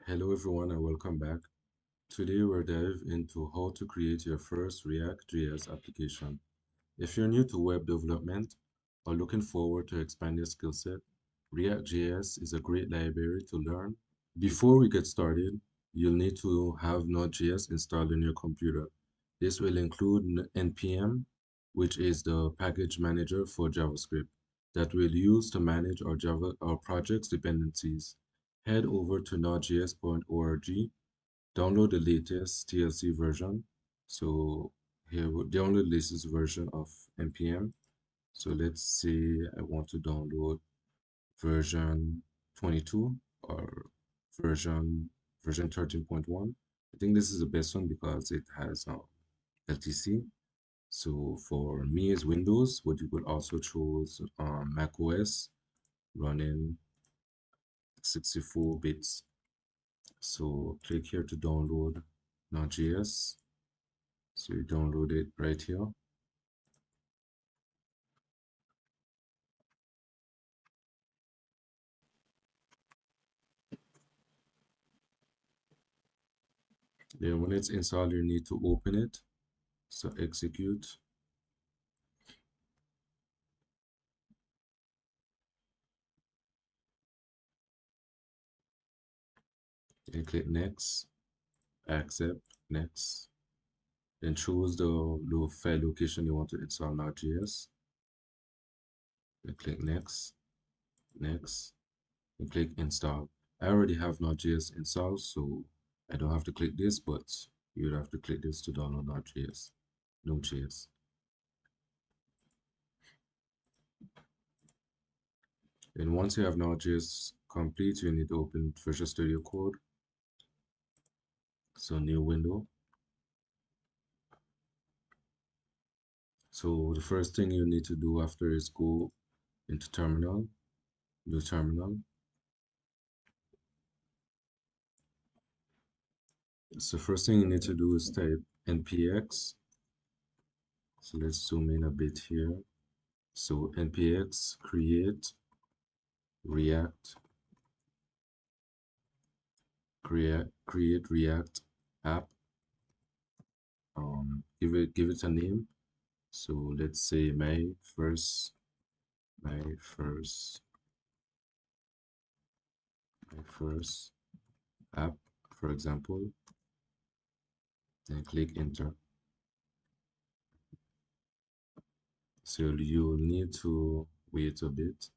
Hello everyone and welcome back. Today we're dive into how to create your first React.js application. If you're new to web development or looking forward to expand your skill set, React.js is a great library to learn. Before we get started, you'll need to have Node.js installed on your computer. This will include npm, which is the package manager for JavaScript that we'll use to manage our project's dependencies. Head over to nodejs.org, download the latest TLC version. So here we'll download the latest version of npm. So let's say I want to download version 22 or version version 13.1. I think this is the best one because it has LTC. So for me as Windows, but you could also choose Mac OS running 64 bits. So click here to download Node.js. So you download it right here. Then when it's installed, you need to open it. So execute. Then click next, accept, next. Then choose the file location you want to install Node.js. Then click next, next, and click install. I already have Node.js installed, so I don't have to click this, but you would have to click this to download Node.js. Node.js. Then once you have Node.js complete, you need to open Visual Studio Code. So new window. So the first thing you need to do after is go into terminal, new terminal. So first thing you need to do is type npx. So let's zoom in a bit here. So npx create react create react app. Give it a name. So let's say my first my first app, for example, and click enter. So you'll need to wait a bit.